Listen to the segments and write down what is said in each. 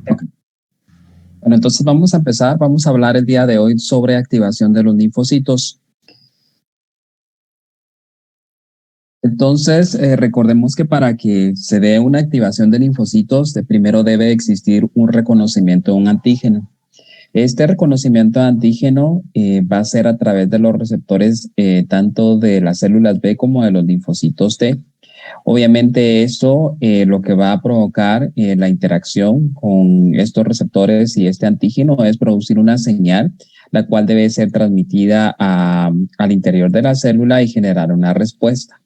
Ok. Bueno, entonces vamos a empezar. Vamos a hablar el día de hoy sobre activación de los linfocitos. Entonces, recordemos que para que se dé una activación de linfocitos, primero debe existir un reconocimiento de un antígeno. Este reconocimiento de antígeno va a ser a través de los receptores tanto de las células B como de los linfocitos T. Obviamente esto lo que va a provocar la interacción con estos receptores y este antígeno es producir una señal, la cual debe ser transmitida al interior de la célula y generar una respuesta.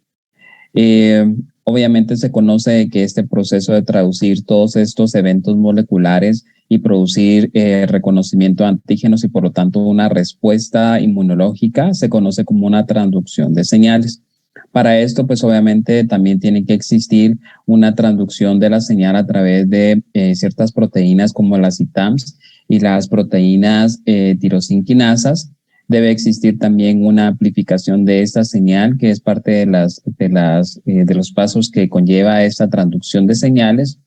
Obviamente se conoce que este proceso de traducir todos estos eventos moleculares y producir reconocimiento de antígenos y por lo tanto una respuesta inmunológica se conoce como una transducción de señales. Para esto, pues obviamente también tiene que existir una transducción de la señal a través de ciertas proteínas como las ITAMs y las proteínas tirosinquinasas. Debe existir también una amplificación de esta señal, que es parte de los pasos que conlleva esta transducción de señales.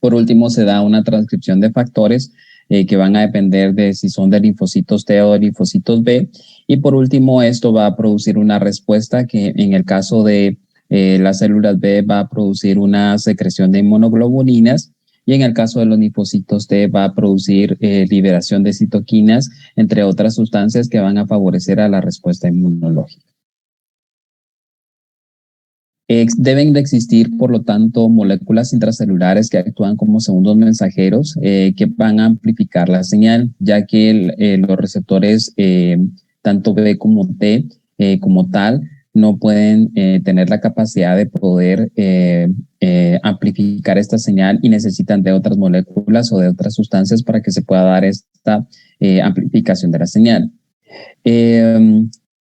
Por último, se da una transcripción de factores que van a depender de si son de linfocitos T o de linfocitos B. Y por último, esto va a producir una respuesta que en el caso de las células B va a producir una secreción de inmunoglobulinas y en el caso de los linfocitos T va a producir liberación de citoquinas, entre otras sustancias que van a favorecer a la respuesta inmunológica. Deben de existir, por lo tanto, moléculas intracelulares que actúan como segundos mensajeros que van a amplificar la señal, ya que los receptores, tanto B como T, como tal, no pueden tener la capacidad de poder amplificar esta señal y necesitan de otras moléculas o de otras sustancias para que se pueda dar esta amplificación de la señal.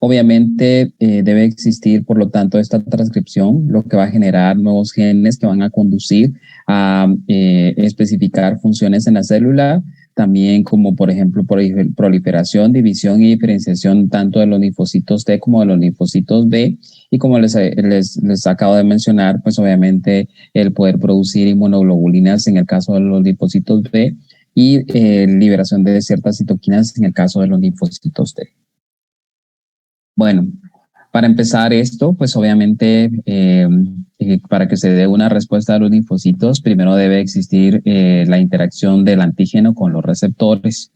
Obviamente debe existir, por lo tanto, esta transcripción, lo que va a generar nuevos genes que van a conducir a especificar funciones en la célula, también como por ejemplo proliferación, división y diferenciación tanto de los linfocitos T como de los linfocitos B. Y como les acabo de mencionar, pues obviamente el poder producir inmunoglobulinas en el caso de los linfocitos B y liberación de ciertas citoquinas en el caso de los linfocitos T. Bueno, para empezar esto, pues obviamente para que se dé una respuesta a los linfocitos, primero debe existir la interacción del antígeno con los receptores.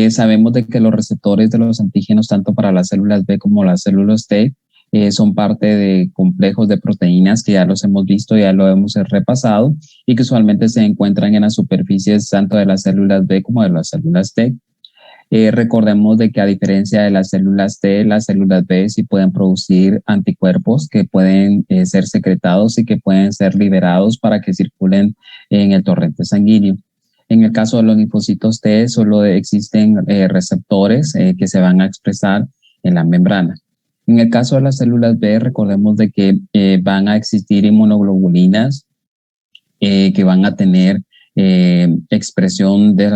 Sabemos de que los receptores de los antígenos, tanto para las células B como las células T, son parte de complejos de proteínas que ya los hemos visto, ya lo hemos repasado y que usualmente se encuentran en las superficies tanto de las células B como de las células T. Recordemos de que a diferencia de las células T, las células B sí pueden producir anticuerpos que pueden ser secretados y que pueden ser liberados para que circulen en el torrente sanguíneo. En el caso de los linfocitos T solo existen receptores que se van a expresar en la membrana. En el caso de las células B, recordemos de que van a existir inmunoglobulinas que van a tener expresión de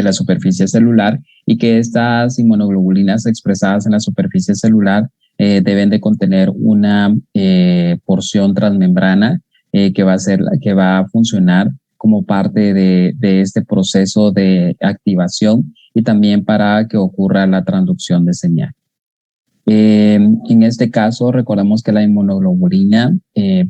la superficie celular y que estas inmunoglobulinas expresadas en la superficie celular deben de contener una porción transmembrana que va a funcionar como parte de este proceso de activación y también para que ocurra la transducción de señal. En este caso, recordemos que la inmunoglobulina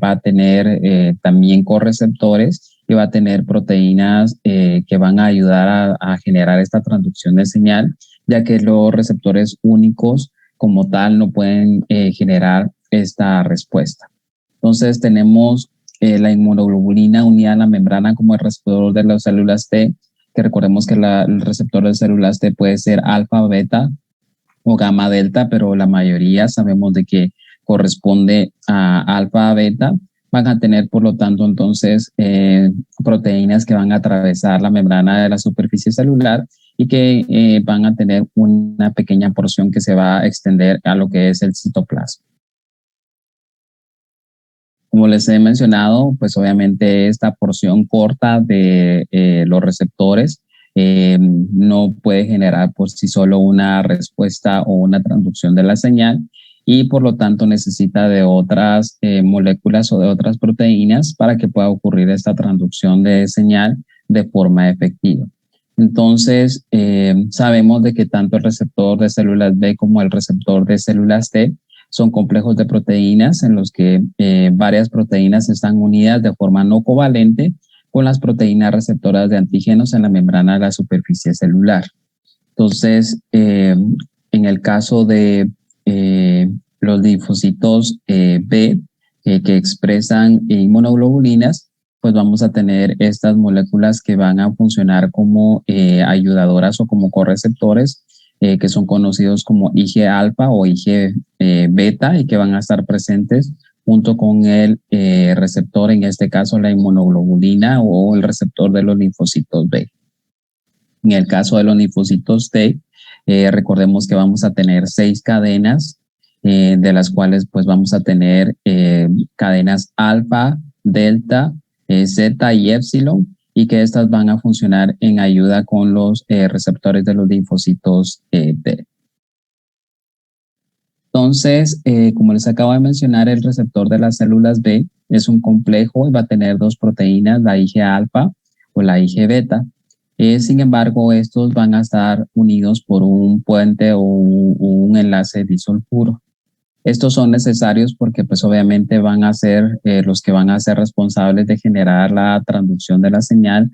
va a tener también correceptores y va a tener proteínas que van a ayudar a generar esta transducción de señal, ya que los receptores únicos como tal no pueden generar esta respuesta. Entonces tenemos la inmunoglobulina unida a la membrana como el receptor de las células T, que recordemos que el receptor de células T puede ser alfa, beta o gamma delta, pero la mayoría sabemos de que corresponde a alfa beta. Van a tener, por lo tanto, entonces proteínas que van a atravesar la membrana de la superficie celular y que van a tener una pequeña porción que se va a extender a lo que es el citoplasma. Como les he mencionado, pues obviamente esta porción corta de los receptores no puede generar por sí solo una respuesta o una transducción de la señal y por lo tanto necesita de otras moléculas o de otras proteínas para que pueda ocurrir esta transducción de señal de forma efectiva. Entonces, sabemos de que tanto el receptor de células B como el receptor de células T son complejos de proteínas en los que varias proteínas están unidas de forma no covalente con las proteínas receptoras de antígenos en la membrana de la superficie celular. Entonces, en el caso de los linfocitos B que expresan inmunoglobulinas, pues vamos a tener estas moléculas que van a funcionar como ayudadoras o como correceptores, que son conocidos como Ig alfa o Ig beta y que van a estar presentes junto con el receptor, en este caso la inmunoglobulina o el receptor de los linfocitos B. En el caso de los linfocitos T, recordemos que vamos a tener 6 cadenas, de las cuales pues vamos a tener cadenas alfa, delta, zeta y épsilon, y que estas van a funcionar en ayuda con los receptores de los linfocitos T. Entonces, como les acabo de mencionar, el receptor de las células B es un complejo y va a tener 2 proteínas, la Ig alfa o la Ig beta. Sin embargo, estos van a estar unidos por un puente o un enlace disulfuro. Estos son necesarios porque pues obviamente van a ser los que van a ser responsables de generar la transducción de la señal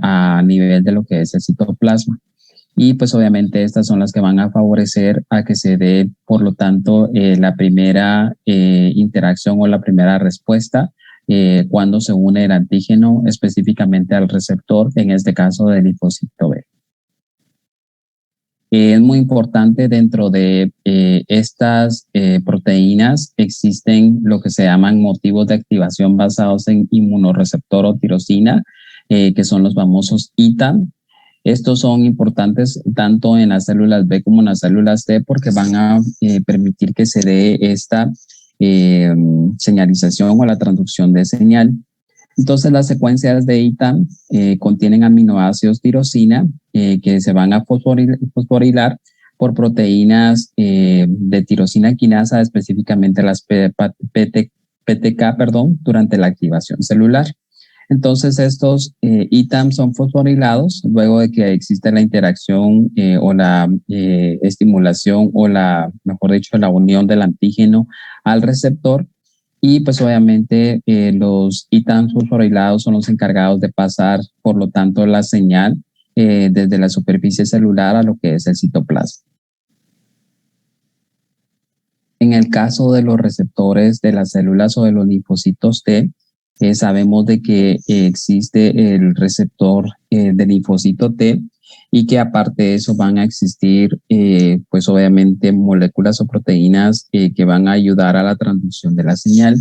a nivel de lo que es el citoplasma. Y pues obviamente estas son las que van a favorecer a que se dé, por lo tanto, la primera interacción o la primera respuesta cuando se une el antígeno específicamente al receptor, en este caso del linfocito B. Es muy importante dentro de estas proteínas existen lo que se llaman motivos de activación basados en inmunoreceptor o tirosina, que son los famosos ITAM. Estos son importantes tanto en las células B como en las células T porque van a permitir que se dé esta señalización o la transducción de señal. Entonces, las secuencias de ITAM contienen aminoácidos tirosina que se van a fosforilar por proteínas de tirosina quinasa, específicamente las PTK, durante la activación celular. Entonces, estos ITAM son fosforilados luego de que existe la interacción o la estimulación o mejor dicho, la unión del antígeno al receptor. Y pues obviamente los ITAM fosforilados son los encargados de pasar, por lo tanto, la señal desde la superficie celular a lo que es el citoplasma. En el caso de los receptores de las células o de los linfocitos T, sabemos de que existe el receptor del linfocito T y que aparte de eso van a existir pues obviamente moléculas o proteínas que van a ayudar a la transducción de la señal.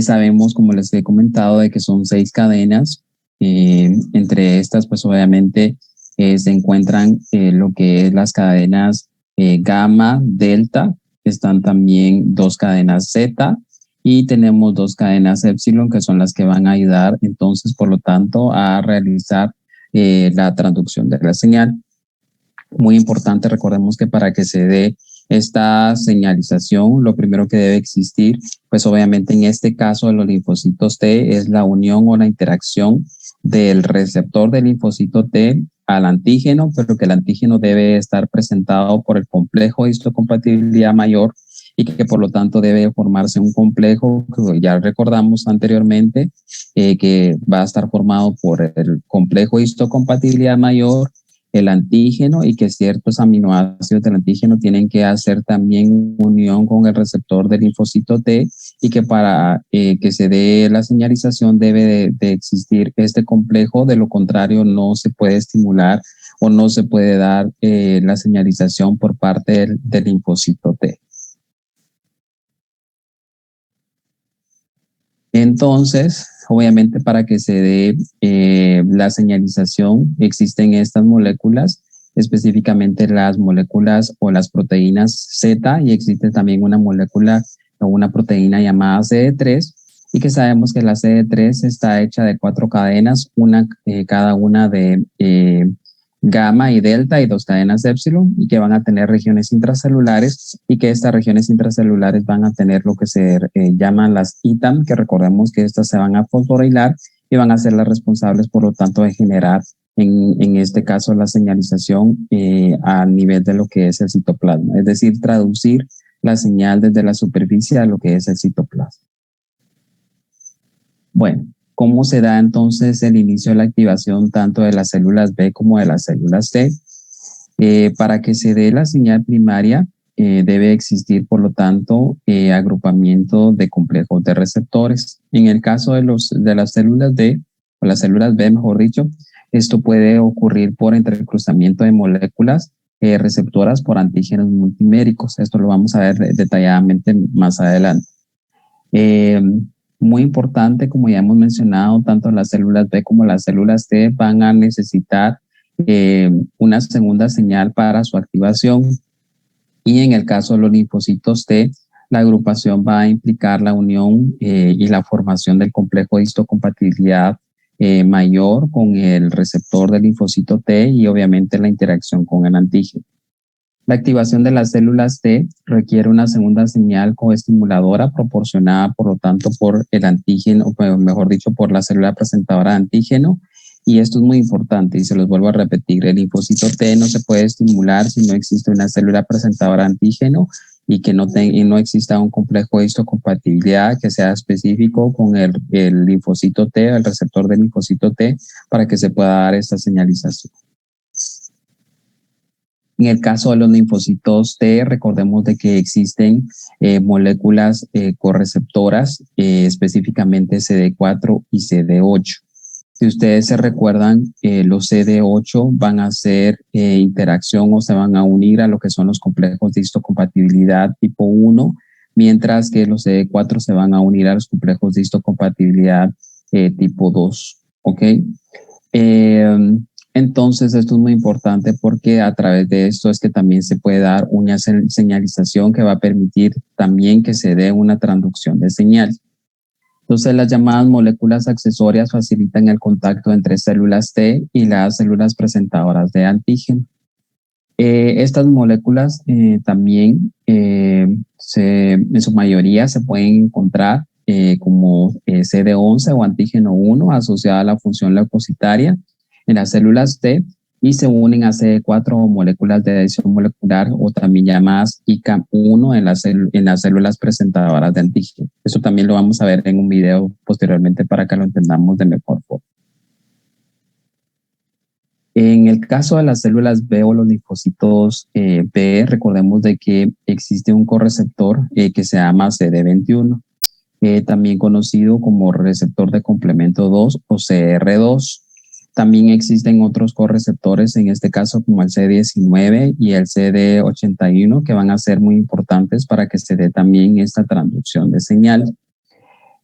Sabemos, como les he comentado, de que son 6 cadenas. Entre estas pues obviamente se encuentran lo que es las cadenas gamma, delta, están también 2 cadenas zeta y tenemos 2 cadenas épsilon que son las que van a ayudar entonces por lo tanto a realizar la transducción de la señal. Muy importante, recordemos que para que se dé esta señalización, lo primero que debe existir, pues obviamente en este caso de los linfocitos T es la unión o la interacción del receptor del linfocito T al antígeno, pero que el antígeno debe estar presentado por el complejo de histocompatibilidad mayor y que por lo tanto debe formarse un complejo que ya recordamos anteriormente, que va a estar formado por el complejo de histocompatibilidad mayor, el antígeno y que ciertos aminoácidos del antígeno tienen que hacer también unión con el receptor del linfocito T y que para que se dé la señalización debe de existir este complejo, de lo contrario no se puede estimular o no se puede dar la señalización por parte del linfocito T. Entonces, obviamente para que se dé la señalización existen estas moléculas, específicamente las moléculas o las proteínas Z y existe también una molécula o una proteína llamada CD3 y que sabemos que la CD3 está hecha de 4 cadenas, cada una de gamma y delta y 2 cadenas épsilon y que van a tener regiones intracelulares y que estas regiones intracelulares van a tener lo que se llaman las ITAM, que recordemos que estas se van a fosforilar y van a ser las responsables, por lo tanto, de generar, en este caso, la señalización a nivel de lo que es el citoplasma, es decir, traducir la señal desde la superficie a lo que es el citoplasma. Bueno, ¿cómo se da entonces el inicio de la activación tanto de las células B como de las células T? Para que se dé la señal primaria, debe existir, por lo tanto, agrupamiento de complejos de receptores. En el caso de las células D, o las células B, mejor dicho, esto puede ocurrir por entrecruzamiento de moléculas receptoras por antígenos multiméricos. Esto lo vamos a ver detalladamente más adelante. Muy importante, como ya hemos mencionado, tanto las células B como las células T van a necesitar una segunda señal para su activación. Y en el caso de los linfocitos T, la agrupación va a implicar la unión y la formación del complejo de histocompatibilidad mayor con el receptor del linfocito T y obviamente la interacción con el antígeno. La activación de las células T requiere una segunda señal coestimuladora proporcionada, por lo tanto, por el antígeno, o mejor dicho, por la célula presentadora de antígeno. Y esto es muy importante y se los vuelvo a repetir. El linfocito T no se puede estimular si no existe una célula presentadora de antígeno y que no exista un complejo de histocompatibilidad que sea específico con el linfocito T, el receptor del linfocito T, para que se pueda dar esta señalización. En el caso de los linfocitos T, recordemos de que existen moléculas correceptoras, específicamente CD4 y CD8. Si ustedes se recuerdan, los CD8 van a hacer interacción o se van a unir a lo que son los complejos de histocompatibilidad tipo 1, mientras que los CD4 se van a unir a los complejos de histocompatibilidad tipo 2. ¿Ok? Entonces, esto es muy importante porque a través de esto es que también se puede dar una señalización que va a permitir también que se dé una transducción de señal. Entonces, las llamadas moléculas accesorias facilitan el contacto entre células T y las células presentadoras de antígeno. Estas moléculas también en su mayoría se pueden encontrar como CD11 o antígeno 1 asociada a la función leucocitaria en las células T y se unen a CD4 o moléculas de adhesión molecular o también llamadas ICAM1 en las células presentadoras de antígeno. Eso también lo vamos a ver en un video posteriormente para que lo entendamos de mejor forma. En el caso de las células B o los linfocitos B, recordemos de que existe un correceptor que se llama CD21, también conocido como receptor de complemento 2 o CR2. También existen otros correceptores, en este caso como el CD19 y el CD81, que van a ser muy importantes para que se dé también esta transducción de señal.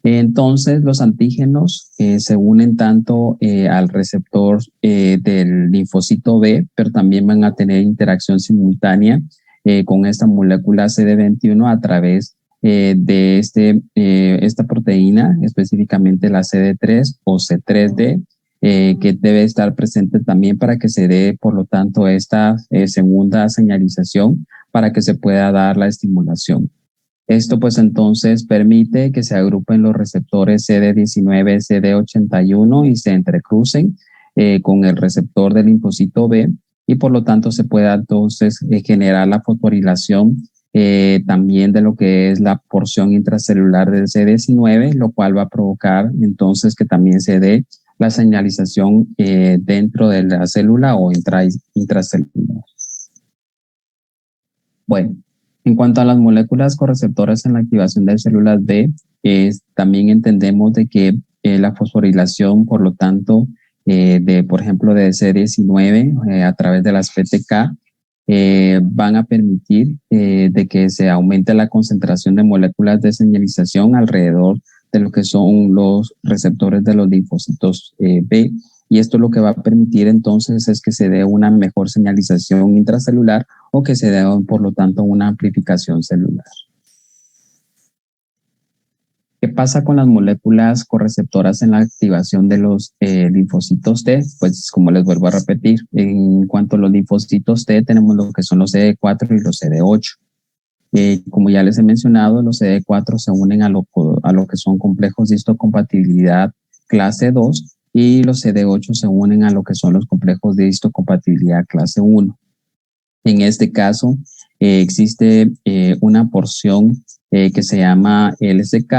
Entonces, los antígenos se unen tanto al receptor del linfocito B, pero también van a tener interacción simultánea con esta molécula CD21 a través de esta proteína, específicamente la CD3 o C3D, que debe estar presente también para que se dé, por lo tanto, esta segunda señalización para que se pueda dar la estimulación. Esto pues entonces permite que se agrupen los receptores CD19, CD81 y se entrecrucen con el receptor del linfocito B y por lo tanto se pueda entonces generar la fosforilación también de lo que es la porción intracelular del CD19, lo cual va a provocar entonces que también se dé la señalización dentro de la célula o intracelular. Bueno, en cuanto a las moléculas correceptoras en la activación de células B, también entendemos de que la fosforilación, por lo tanto, por ejemplo, de CD19 a través de las PTK, van a permitir de que se aumente la concentración de moléculas de señalización alrededor de lo que son los receptores de los linfocitos B. Y esto lo que va a permitir entonces es que se dé una mejor señalización intracelular o que se dé, por lo tanto, una amplificación celular. ¿Qué pasa con las moléculas correceptoras en la activación de los linfocitos T? Pues como les vuelvo a repetir, en cuanto a los linfocitos T tenemos lo que son los CD4 y los CD8. Como ya les he mencionado, los CD4 se unen a lo que son complejos de histocompatibilidad clase 2 y los CD8 se unen a lo que son los complejos de histocompatibilidad clase 1. En este caso, existe una porción que se llama LSK,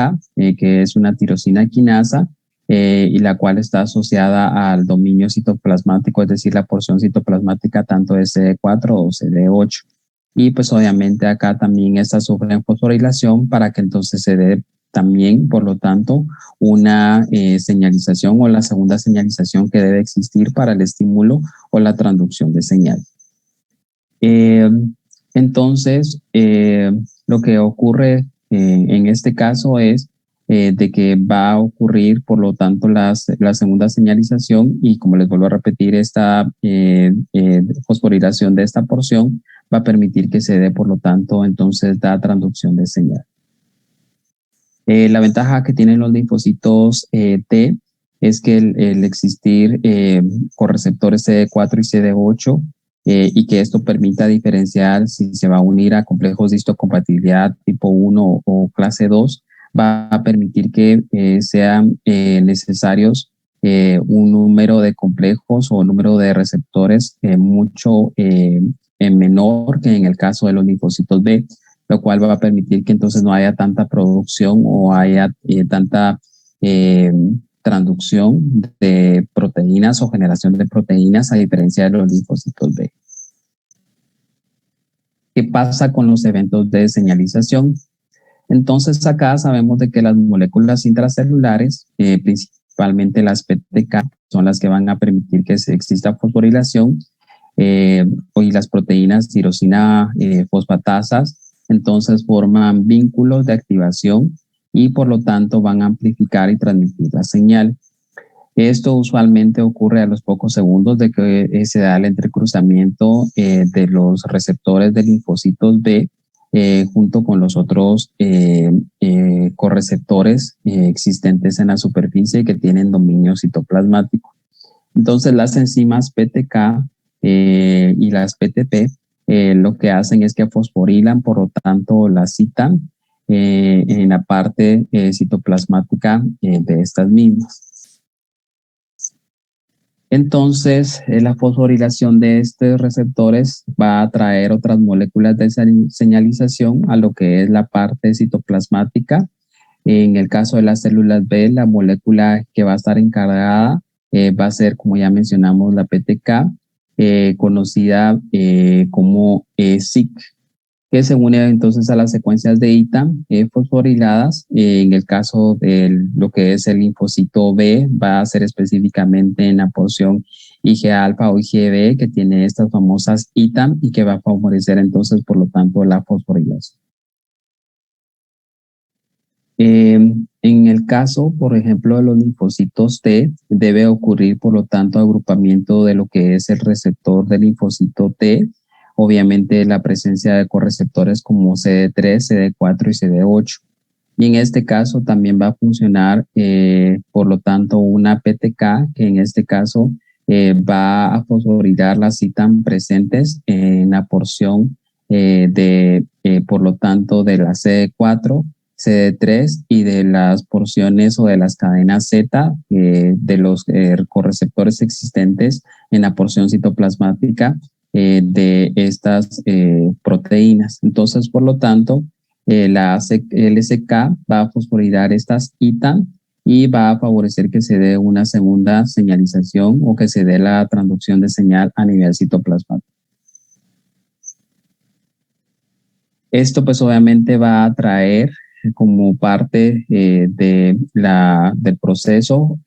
que es una tirosina quinasa, y la cual está asociada al dominio citoplasmático, es decir, la porción citoplasmática tanto de CD4 o CD8. Y pues obviamente acá también esta sufre fosforilación para que entonces se dé también, por lo tanto, una señalización o la segunda señalización que debe existir para el estímulo o la transducción de señal. Entonces, lo que ocurre en este caso es de que va a ocurrir, por lo tanto, la segunda señalización y como les vuelvo a repetir, esta fosforilación de esta porción va a permitir que se dé, por lo tanto, entonces la transducción de señal. La ventaja que tienen los linfocitos T es que el existir correceptores CD4 y CD8 y que esto permita diferenciar si se va a unir a complejos de histocompatibilidad tipo 1 o clase 2, va a permitir que sean necesarios un número de complejos o número de receptores mucho menor que en el caso de los linfocitos B, lo cual va a permitir que entonces no haya tanta producción o haya tanta transducción de proteínas o generación de proteínas a diferencia de los linfocitos B. ¿Qué pasa con los eventos de señalización? Entonces acá sabemos de que las moléculas intracelulares, principalmente las PTK, son las que van a permitir que exista fosforilación y las proteínas tirosina fosfatasas, entonces forman vínculos de activación y por lo tanto van a amplificar y transmitir la señal. Esto usualmente ocurre a los pocos segundos de que se da el entrecruzamiento de los receptores de linfocitos B junto con los otros correceptores existentes en la superficie que tienen dominio citoplasmático. Entonces las enzimas PTK y las PTP lo que hacen es que fosforilan, por lo tanto la citan en la parte citoplasmática de estas mismas. Entonces, la fosforilación de estos receptores va a atraer otras moléculas de señalización a lo que es la parte citoplasmática. En el caso de las células B, la molécula que va a estar encargada va a ser, como ya mencionamos, la PTK, conocida como SIC, que se une entonces a las secuencias de ITAM fosforiladas. En el caso de lo que es el linfocito B, va a ser específicamente en la porción IgA-alfa o IgB, que tiene estas famosas ITAM y que va a favorecer entonces, por lo tanto, la fosforilación. En el caso, por ejemplo, de los linfocitos T, debe ocurrir, por lo tanto, agrupamiento de lo que es el receptor del linfocito T, obviamente la presencia de correceptores como CD3, CD4 y CD8. Y en este caso también va a funcionar, por lo tanto, una PTK, que en este caso va a fosforilar las citan presentes en la porción por lo tanto, de la CD4, CD3 y de las porciones o de las cadenas Z de los correceptores existentes en la porción citoplasmática de estas proteínas. Entonces, por lo tanto, la LSK va a fosforilar estas ITAM y va a favorecer que se dé una segunda señalización o que se dé la transducción de señal a nivel citoplasmático. Esto pues obviamente va a traer como parte del proceso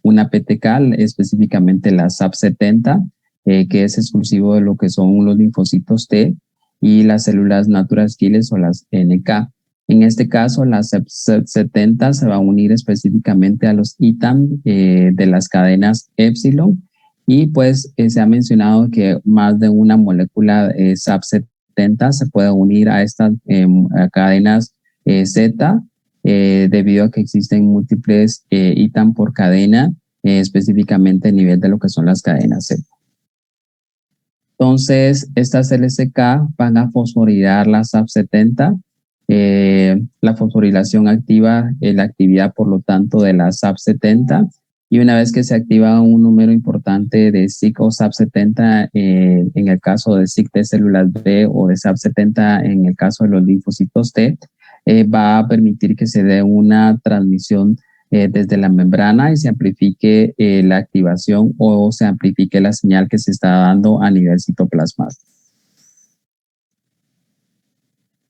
una PTK, específicamente la SAP70, que es exclusivo de lo que son los linfocitos T y las células natural killers o las NK. En este caso, la SAP70 se va a unir específicamente a los ITAM de las cadenas Epsilon y pues se ha mencionado que más de una molécula SAP70 se puede unir a estas cadenas Z debido a que existen múltiples ITAM por cadena, específicamente a nivel de lo que son las cadenas Z. Entonces, estas LSK van a fosforilar la SAP70 La fosforilación activa la actividad, por lo tanto, de la SAP70, y una vez que se activa un número importante de SIC o SAP70 en el caso de SIC de células B o de SAP70 en el caso de los linfocitos T, va a permitir que se dé una transmisión desde la membrana y se amplifique la activación o se amplifique la señal que se está dando a nivel citoplasmático.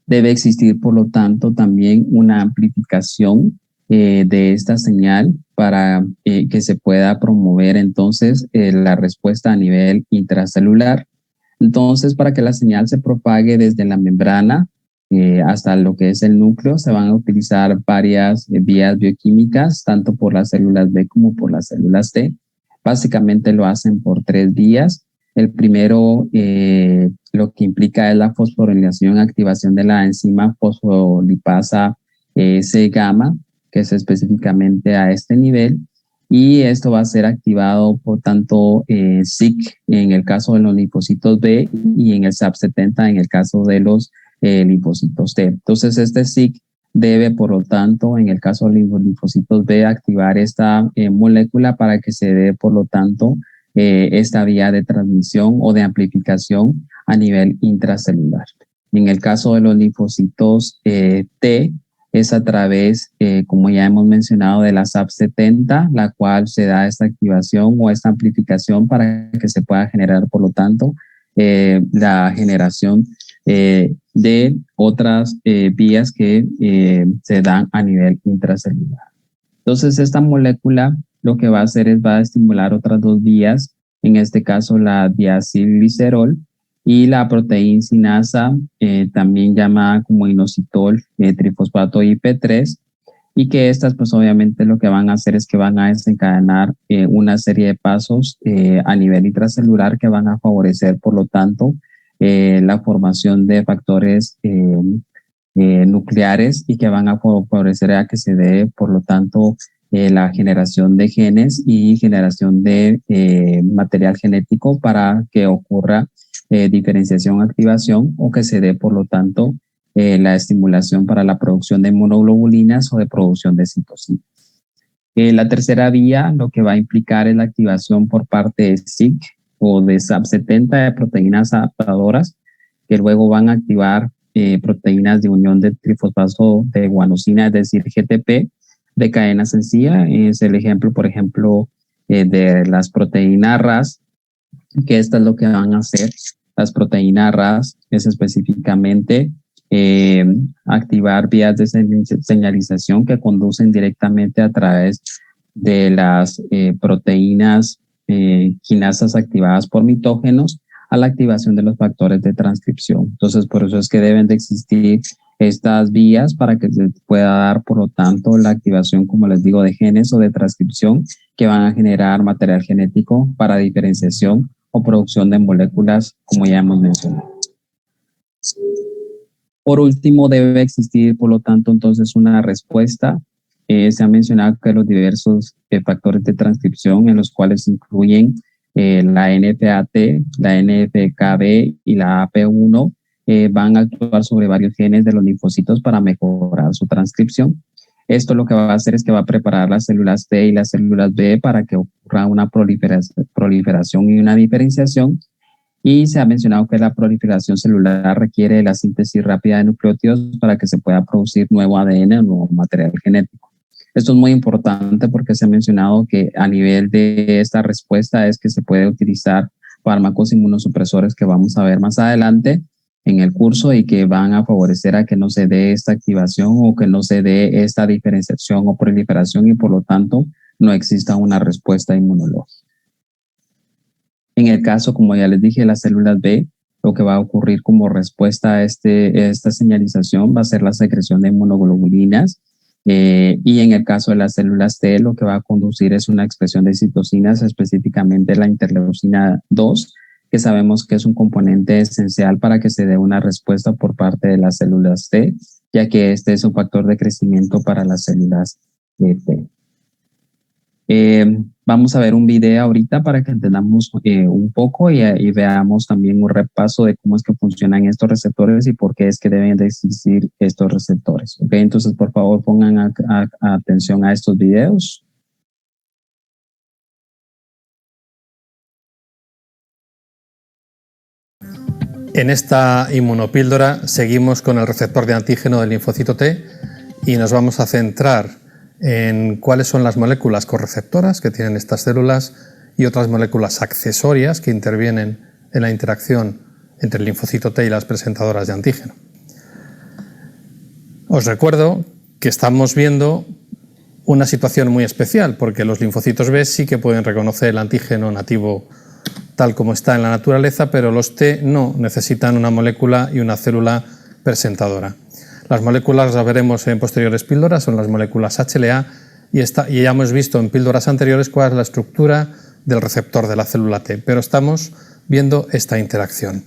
Debe existir, por lo tanto, también una amplificación de esta señal para que se pueda promover entonces la respuesta a nivel intracelular. Entonces, para que la señal se propague desde la membrana hasta lo que es el núcleo, se van a utilizar varias vías bioquímicas, tanto por las células B como por las células T. Básicamente lo hacen por 3 vías. El primero, lo que implica es la fosforilación, activación de la enzima fosfolipasa C-gamma, que es específicamente a este nivel, y esto va a ser activado por tanto SIC en el caso de los linfocitos B y en el SAP70 en el caso de los linfocitos T. Entonces, este SIC debe, por lo tanto, en el caso de los linfocitos B, activar esta molécula para que se dé, por lo tanto, esta vía de transmisión o de amplificación a nivel intracelular. En el caso de los linfocitos T, es a través, como ya hemos mencionado, de la SAP70, la cual se da esta activación o esta amplificación para que se pueda generar, por lo tanto, la generación de otras vías que se dan a nivel intracelular. Entonces, esta molécula lo que va a hacer es va a estimular otras 2 vías, en este caso la diacilglicerol y la proteincinasa, también llamada como inositol trifosfato IP3, y que estas pues obviamente lo que van a hacer es que van a desencadenar una serie de pasos a nivel intracelular que van a favorecer, por lo tanto, la formación de factores nucleares y que van a favorecer a que se dé, por lo tanto, la generación de genes y generación de material genético para que ocurra diferenciación, activación o que se dé, por lo tanto, la estimulación para la producción de inmunoglobulinas o de producción de citocinas. La tercera vía lo que va a implicar es la activación por parte de SIC o de SAP70 de proteínas adaptadoras que luego van a activar proteínas de unión de trifosfato de guanosina, es decir, GTP, de cadena sencilla. Es el ejemplo, por ejemplo, de las proteínas RAS, que esto es lo que van a hacer. Las proteínas RAS es específicamente activar vías de señalización que conducen directamente a través de las proteínas quinasas activadas por mitógenos a la activación de los factores de transcripción. Entonces, por eso es que deben de existir estas vías para que se pueda dar, por lo tanto, la activación, como les digo, de genes o de transcripción que van a generar material genético para diferenciación o producción de moléculas, como ya hemos mencionado. Por último, debe existir, por lo tanto, entonces una respuesta. Se ha mencionado que los diversos factores de transcripción, en los cuales incluyen la NFAT, la NFKB y la AP1, van a actuar sobre varios genes de los linfocitos para mejorar su transcripción. Esto lo que va a hacer es que va a preparar las células T y las células B para que ocurra una proliferación y una diferenciación. Y se ha mencionado que la proliferación celular requiere la síntesis rápida de nucleótidos para que se pueda producir nuevo ADN o nuevo material genético. Esto es muy importante porque se ha mencionado que a nivel de esta respuesta es que se puede utilizar fármacos inmunosupresores que vamos a ver más adelante en el curso y que van a favorecer a que no se dé esta activación o que no se dé esta diferenciación o proliferación y por lo tanto no exista una respuesta inmunológica. En el caso, como ya les dije, las células B, lo que va a ocurrir como respuesta a esta señalización va a ser la secreción de inmunoglobulinas y en el caso de las células T, lo que va a conducir es una expresión de citocinas, específicamente la interleucina 2, que sabemos que es un componente esencial para que se dé una respuesta por parte de las células T, ya que este es un factor de crecimiento para las células T. Vamos a ver un video ahorita para que entendamos un poco y veamos también un repaso de cómo es que funcionan estos receptores y por qué es que deben de existir estos receptores. ¿Ok? Entonces, por favor, pongan atención a estos videos. En esta inmunopíldora seguimos con el receptor de antígeno del linfocito T y nos vamos a centrar en cuáles son las moléculas correceptoras que tienen estas células y otras moléculas accesorias que intervienen en la interacción entre el linfocito T y las presentadoras de antígeno. Os recuerdo que estamos viendo una situación muy especial porque los linfocitos B sí que pueden reconocer el antígeno nativo tal como está en la naturaleza, pero los T no, necesitan una molécula y una célula presentadora. Las moléculas las veremos en posteriores píldoras, son las moléculas HLA y ya hemos visto en píldoras anteriores cuál es la estructura del receptor de la célula T, pero estamos viendo esta interacción.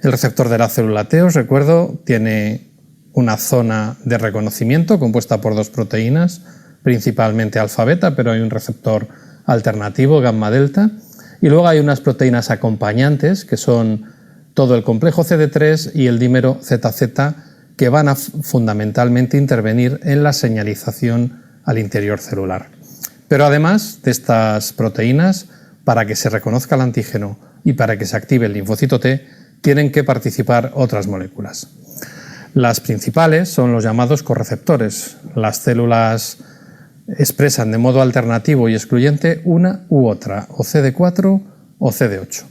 El receptor de la célula T, os recuerdo, tiene una zona de reconocimiento compuesta por dos proteínas, principalmente alfa-beta, pero hay un receptor alternativo, gamma-delta, y luego hay unas proteínas acompañantes que son todo el complejo CD3 y el dímero ZZ que van a fundamentalmente intervenir en la señalización al interior celular. Pero además de estas proteínas, para que se reconozca el antígeno y para que se active el linfocito T, tienen que participar otras moléculas. Las principales son los llamados correceptores. Las células expresan de modo alternativo y excluyente una u otra, o CD4 o CD8.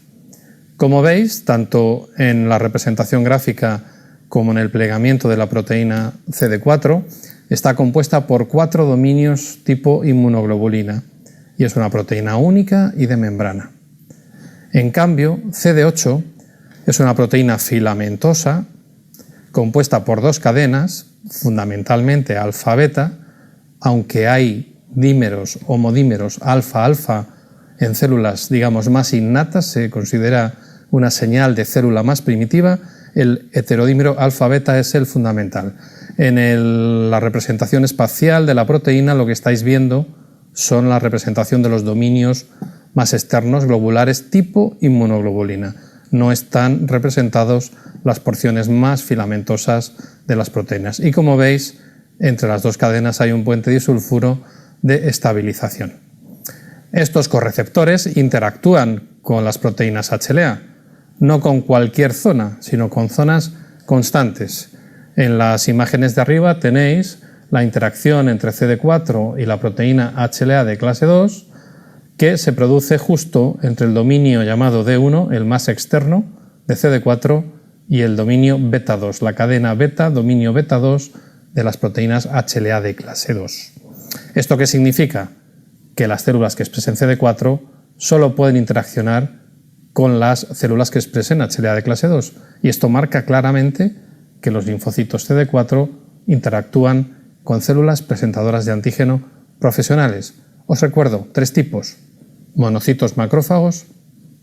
Como veis, tanto en la representación gráfica como en el plegamiento de la proteína CD4, está compuesta por 4 dominios tipo inmunoglobulina y es una proteína única y de membrana. En cambio, CD8 es una proteína filamentosa compuesta por 2 cadenas, fundamentalmente alfa-beta, aunque hay dímeros homodímeros alfa-alfa en células, digamos, más innatas, se considera una señal de célula más primitiva, el heterodímero alfa-beta es el fundamental. En la representación espacial de la proteína lo que estáis viendo son la representación de los dominios más externos globulares tipo inmunoglobulina. No están representados las porciones más filamentosas de las proteínas. Y como veis, entre las 2 cadenas hay un puente disulfuro de estabilización. Estos correceptores interactúan con las proteínas HLA, no con cualquier zona, sino con zonas constantes. En las imágenes de arriba tenéis la interacción entre CD4 y la proteína HLA de clase 2, que se produce justo entre el dominio llamado D1, el más externo, de CD4, y el dominio beta 2, la cadena beta, dominio beta 2, de las proteínas HLA de clase 2. ¿Esto qué significa? Que las células que expresen CD4 solo pueden interaccionar con las células que expresen HLA de clase 2. Y esto marca claramente que los linfocitos CD4 interactúan con células presentadoras de antígeno profesionales. Os recuerdo, 3 tipos: monocitos macrófagos,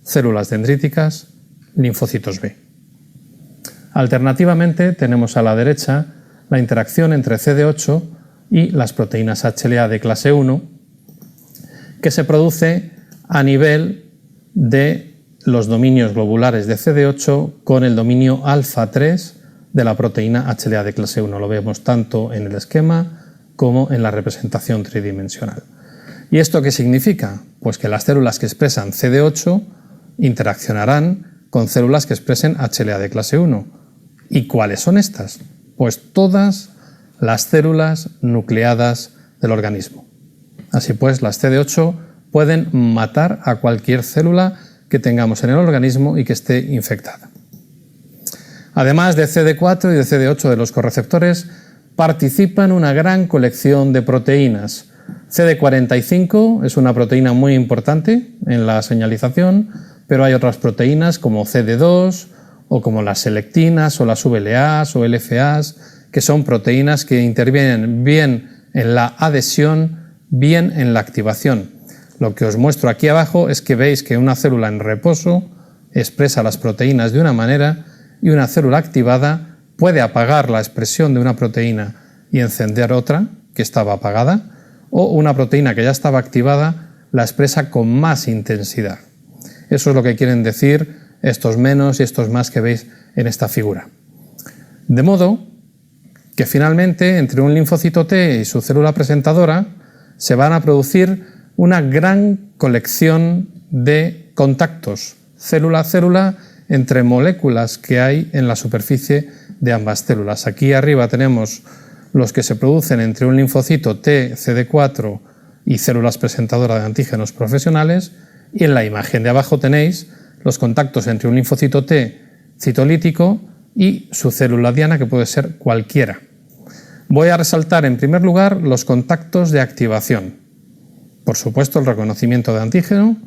células dendríticas, linfocitos B. Alternativamente, tenemos a la derecha la interacción entre CD8 y las proteínas HLA de clase 1, que se produce a nivel de los dominios globulares de CD8 con el dominio alfa-3 de la proteína HLA de clase 1. Lo vemos tanto en el esquema como en la representación tridimensional. ¿Y esto qué significa? Pues que las células que expresan CD8 interaccionarán con células que expresen HLA de clase 1. ¿Y cuáles son estas? Pues todas las células nucleadas del organismo. Así pues, las CD8 pueden matar a cualquier célula que tengamos en el organismo y que esté infectada. Además de CD4 y de CD8 de los correceptores, participan una gran colección de proteínas. CD45 es una proteína muy importante en la señalización, pero hay otras proteínas como CD2 o como las selectinas o las VLAs o LFAs, que son proteínas que intervienen bien en la adhesión, bien en la activación. Lo que os muestro aquí abajo es que veis que una célula en reposo expresa las proteínas de una manera y una célula activada puede apagar la expresión de una proteína y encender otra que estaba apagada, o una proteína que ya estaba activada la expresa con más intensidad. Eso es lo que quieren decir estos menos y estos más que veis en esta figura. De modo que finalmente entre un linfocito T y su célula presentadora se van a producir una gran colección de contactos célula a célula entre moléculas que hay en la superficie de ambas células. Aquí arriba tenemos los que se producen entre un linfocito T, CD4 y células presentadoras de antígenos profesionales, y en la imagen de abajo tenéis los contactos entre un linfocito T citolítico y su célula diana, que puede ser cualquiera. Voy a resaltar en primer lugar los contactos de activación. Por supuesto, el reconocimiento de antígeno,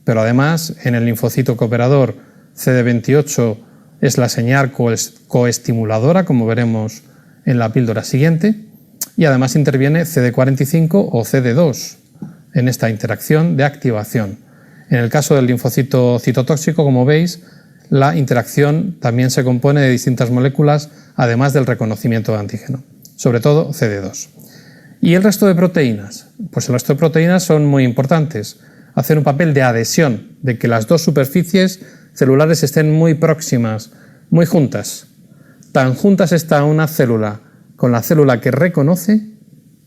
pero además en el linfocito cooperador CD28 es la señal coestimuladora, como veremos en la píldora siguiente, y además interviene CD45 o CD2 en esta interacción de activación. En el caso del linfocito citotóxico, como veis, la interacción también se compone de distintas moléculas, además del reconocimiento de antígeno, sobre todo CD2. ¿Y el resto de proteínas? Pues el resto de proteínas son muy importantes. Hacen un papel de adhesión, de que las dos superficies celulares estén muy próximas, muy juntas. Tan juntas está una célula con la célula que reconoce,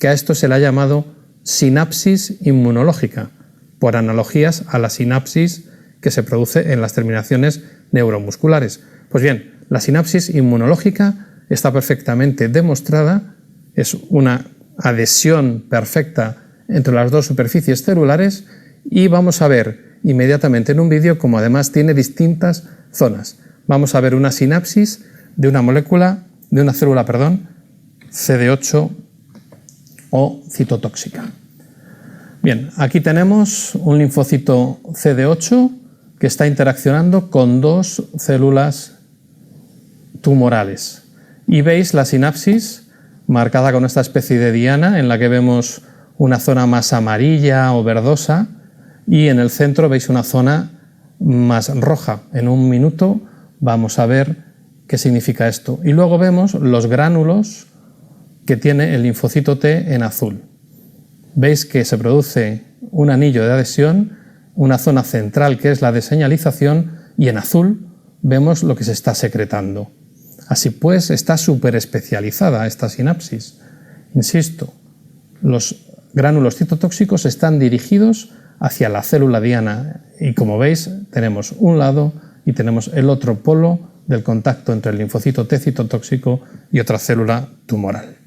que a esto se le ha llamado sinapsis inmunológica, por analogías a la sinapsis que se produce en las terminaciones neuromusculares. Pues bien, la sinapsis inmunológica está perfectamente demostrada, es una adhesión perfecta entre las dos superficies celulares, y vamos a ver inmediatamente en un vídeo cómo además tiene distintas zonas. Vamos a ver una sinapsis de una molécula, de una célula, CD8 o citotóxica. Bien, aquí tenemos un linfocito CD8 que está interaccionando con dos células tumorales. Y veis la sinapsis marcada con esta especie de diana en la que vemos una zona más amarilla o verdosa, y en el centro veis una zona más roja. En un minuto vamos a ver qué significa esto. Y luego vemos los gránulos que tiene el linfocito T en azul. Veis que se produce un anillo de adhesión, una zona central que es la de señalización, y en azul vemos lo que se está secretando. Así pues, está súper especializada esta sinapsis. Insisto, los gránulos citotóxicos están dirigidos hacia la célula diana, y como veis tenemos un lado y tenemos el otro polo del contacto entre el linfocito T citotóxico y otra célula tumoral.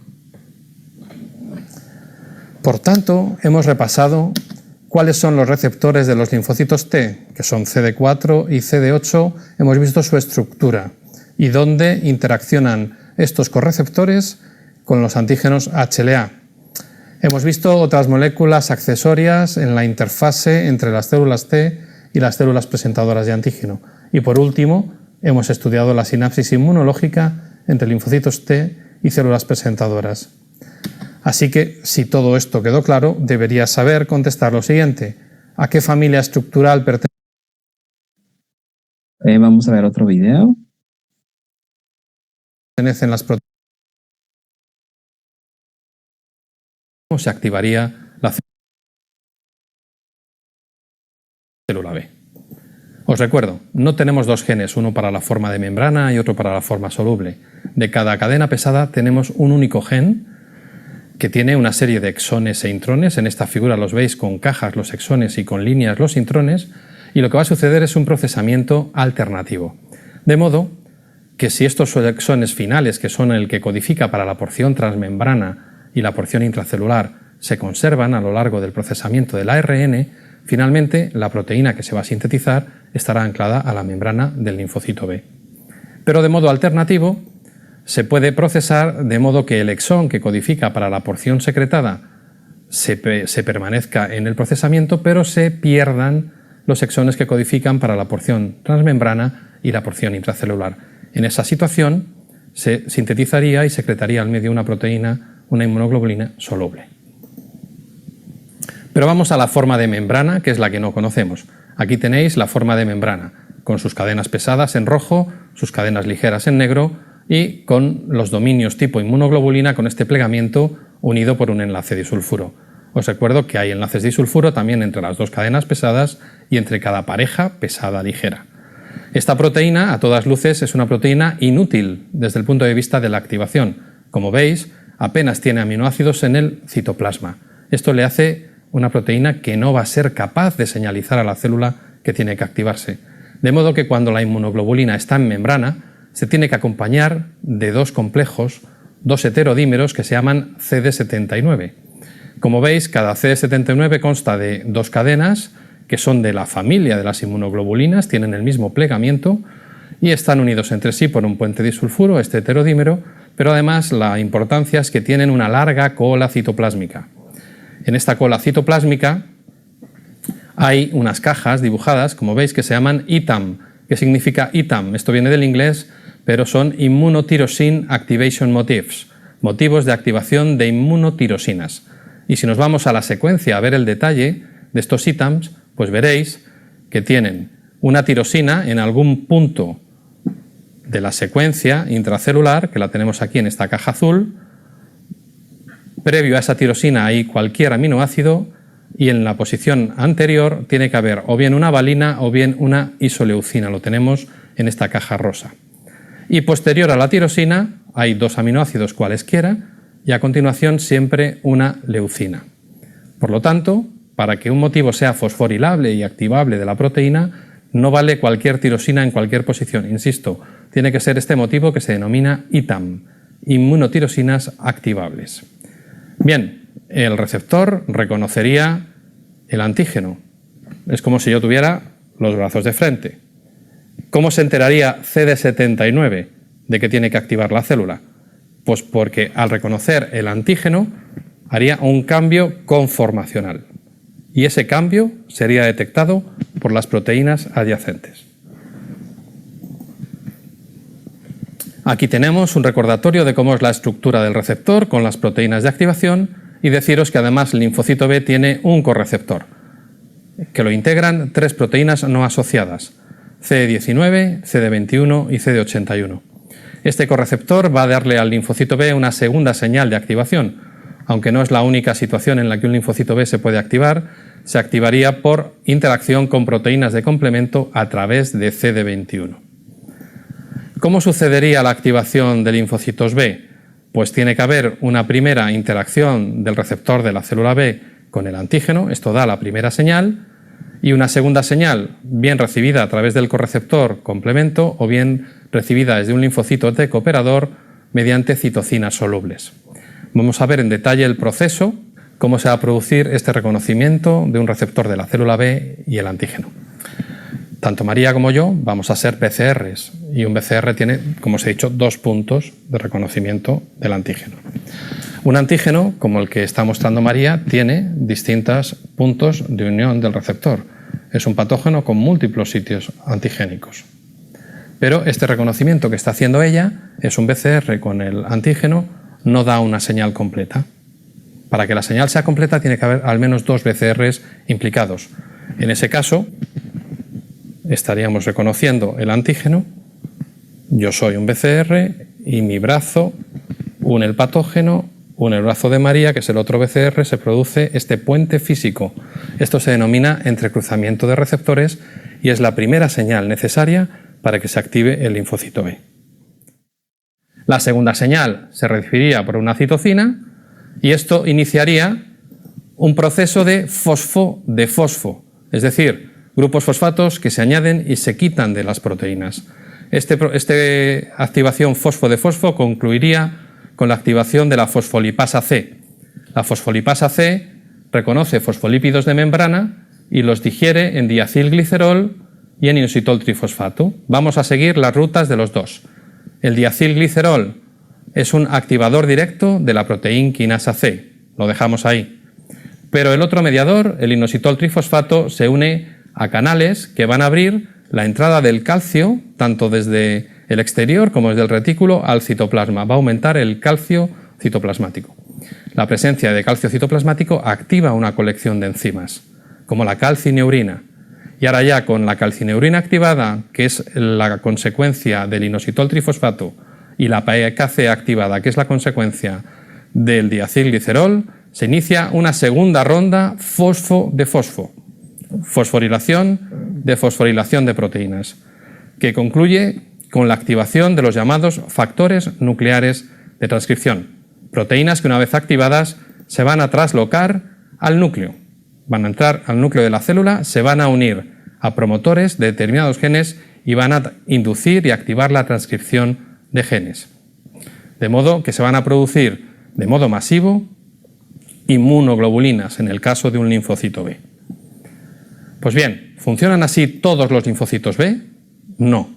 Por tanto, hemos repasado cuáles son los receptores de los linfocitos T, que son CD4 y CD8, hemos visto su estructura y dónde interaccionan estos correceptores con los antígenos HLA. Hemos visto otras moléculas accesorias en la interfase entre las células T y las células presentadoras de antígeno. Y por último, hemos estudiado la sinapsis inmunológica entre linfocitos T y células presentadoras. Así que, si todo esto quedó claro, deberías saber contestar lo siguiente. ¿A qué familia estructural pertenecen Vamos a ver otro video. las proteínas? ¿Cómo se activaría la célula B? Os recuerdo, no tenemos dos genes, uno para la forma de membrana y otro para la forma soluble. De cada cadena pesada tenemos un único gen que tiene una serie de exones e intrones. En esta figura los veis con cajas los exones y con líneas los intrones, y lo que va a suceder es un procesamiento alternativo. De modo que si estos exones finales, que son el que codifica para la porción transmembrana y la porción intracelular, se conservan a lo largo del procesamiento del ARN, finalmente la proteína que se va a sintetizar estará anclada a la membrana del linfocito B. Pero de modo alternativo, se puede procesar de modo que el exón que codifica para la porción secretada se permanezca en el procesamiento, pero se pierdan los exones que codifican para la porción transmembrana y la porción intracelular. En esa situación se sintetizaría y secretaría al medio una proteína, una inmunoglobulina soluble. Pero vamos a la forma de membrana, que es la que no conocemos. Aquí tenéis la forma de membrana, con sus cadenas pesadas en rojo, sus cadenas ligeras en negro, y con los dominios tipo inmunoglobulina con este plegamiento unido por un enlace disulfuro. Os recuerdo que hay enlaces disulfuro también entre las dos cadenas pesadas y entre cada pareja pesada-ligera. Esta proteína, a todas luces, es una proteína inútil desde el punto de vista de la activación. Como veis, apenas tiene aminoácidos en el citoplasma. Esto le hace una proteína que no va a ser capaz de señalizar a la célula que tiene que activarse. De modo que cuando la inmunoglobulina está en membrana, se tiene que acompañar de dos complejos, dos heterodímeros que se llaman CD79. Como veis, cada CD79 consta de dos cadenas que son de la familia de las inmunoglobulinas, tienen el mismo plegamiento y están unidos entre sí por un puente disulfuro, este heterodímero, pero además la importancia es que tienen una larga cola citoplásmica. En esta cola citoplásmica hay unas cajas dibujadas, como veis, que se llaman ITAM. ¿Qué significa ITAM? Esto viene del inglés, pero son Immunotyrosin Activation Motifs, motivos de activación de inmunotirosinas. Y si nos vamos a la secuencia a ver el detalle de estos ITAMs, pues veréis que tienen una tirosina en algún punto de la secuencia intracelular, que la tenemos aquí en esta caja azul. Previo a esa tirosina hay cualquier aminoácido y en la posición anterior tiene que haber o bien una valina o bien una isoleucina, lo tenemos en esta caja rosa. Y posterior a la tirosina hay dos aminoácidos cualesquiera y a continuación siempre una leucina. Por lo tanto, para que un motivo sea fosforilable y activable de la proteína, no vale cualquier tirosina en cualquier posición. Insisto, tiene que ser este motivo que se denomina ITAM, inmunotirosinas activables. Bien, el receptor reconocería el antígeno. Es como si yo tuviera los brazos de frente. ¿Cómo se enteraría CD79 de que tiene que activar la célula? Pues porque al reconocer el antígeno haría un cambio conformacional y ese cambio sería detectado por las proteínas adyacentes. Aquí tenemos un recordatorio de cómo es la estructura del receptor con las proteínas de activación y deciros que además el linfocito B tiene un correceptor, que lo integran tres proteínas no asociadas, CD19, CD21 y CD81. Este correceptor va a darle al linfocito B una segunda señal de activación. Aunque no es la única situación en la que un linfocito B se puede activar, se activaría por interacción con proteínas de complemento a través de CD21. ¿Cómo sucedería la activación de linfocitos B? Pues tiene que haber una primera interacción del receptor de la célula B con el antígeno, esto da la primera señal, y una segunda señal, bien recibida a través del correceptor complemento o bien recibida desde un linfocito T cooperador mediante citocinas solubles. Vamos a ver en detalle el proceso, cómo se va a producir este reconocimiento de un receptor de la célula B y el antígeno. Tanto María como yo vamos a ser BCRs y un BCR tiene, como os he dicho, dos puntos de reconocimiento del antígeno. Un antígeno, como el que está mostrando María, tiene distintos puntos de unión del receptor. Es un patógeno con múltiples sitios antigénicos. Pero este reconocimiento que está haciendo ella es un BCR con el antígeno, no da una señal completa. Para que la señal sea completa tiene que haber al menos dos BCRs implicados. En ese caso, estaríamos reconociendo el antígeno, yo soy un BCR y mi brazo une el patógeno, une el brazo de María, que es el otro BCR, se produce este puente físico. Esto se denomina entrecruzamiento de receptores y es la primera señal necesaria para que se active el linfocito B. La segunda señal se recibiría por una citocina y esto iniciaría un proceso de fosfo, es decir, grupos fosfatos que se añaden y se quitan de las proteínas. Esta activación fosfo concluiría con la activación de la fosfolipasa C. La fosfolipasa C reconoce fosfolípidos de membrana y los digiere en diacilglicerol y en inositol trifosfato. Vamos a seguir las rutas de los dos. El diacilglicerol es un activador directo de la proteína quinasa C. Lo dejamos ahí. Pero el otro mediador, el inositol trifosfato, se une a canales que van a abrir la entrada del calcio, tanto desde el exterior como desde el retículo, al citoplasma. Va a aumentar el calcio citoplasmático. La presencia de calcio citoplasmático activa una colección de enzimas, como la calcineurina. Y ahora ya con la calcineurina activada, que es la consecuencia del inositol trifosfato, y la PKC activada, que es la consecuencia del diacilglicerol, se inicia una segunda ronda fosfo de fosfo, fosforilación de proteínas, que concluye con la activación de los llamados factores nucleares de transcripción, proteínas que una vez activadas se van a traslocar al núcleo, van a entrar al núcleo de la célula, se van a unir a promotores de determinados genes y van a inducir y activar la transcripción de genes. De modo que se van a producir de modo masivo inmunoglobulinas en el caso de un linfocito B. Pues bien, ¿funcionan así todos los linfocitos B? No.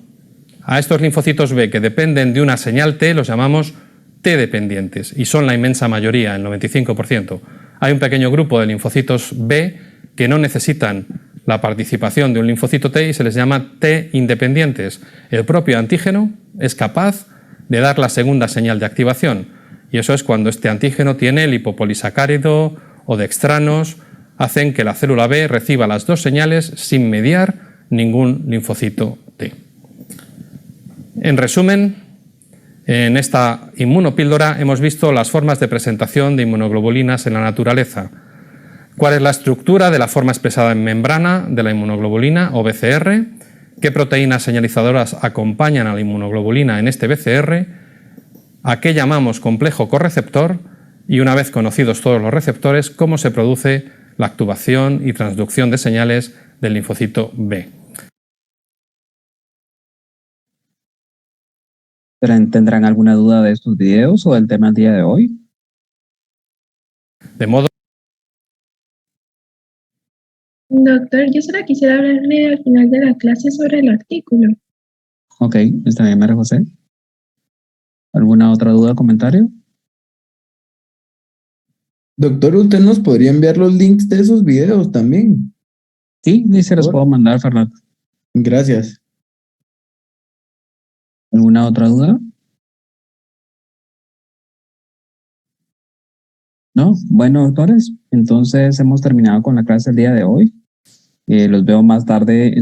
A estos linfocitos B que dependen de una señal T los llamamos T dependientes y son la inmensa mayoría, el 95%. Hay un pequeño grupo de linfocitos B que no necesitan la participación de un linfocito T y se les llama T independientes. El propio antígeno es capaz de dar la segunda señal de activación y eso es cuando este antígeno tiene lipopolisacárido o dextranos, hacen que la célula B reciba las dos señales sin mediar ningún linfocito T. En resumen, en esta inmunopíldora hemos visto las formas de presentación de inmunoglobulinas en la naturaleza. ¿Cuál es la estructura de la forma expresada en membrana de la inmunoglobulina o BCR? ¿Qué proteínas señalizadoras acompañan a la inmunoglobulina en este BCR? ¿A qué llamamos complejo correceptor? Y una vez conocidos todos los receptores, ¿cómo se produce la activación y transducción de señales del linfocito B? ¿Tendrán alguna duda de estos videos o del tema del día de hoy? De modo... Doctor, yo solo quisiera hablarle al final de la clase sobre el artículo. Ok, está bien, María José. ¿Alguna otra duda o comentario? Doctor, ¿usted nos podría enviar los links de esos videos también? Sí, se los puedo mandar, Fernando. Gracias. ¿Alguna otra duda? No, bueno, doctores, entonces hemos terminado con la clase el día de hoy. Los veo más tarde.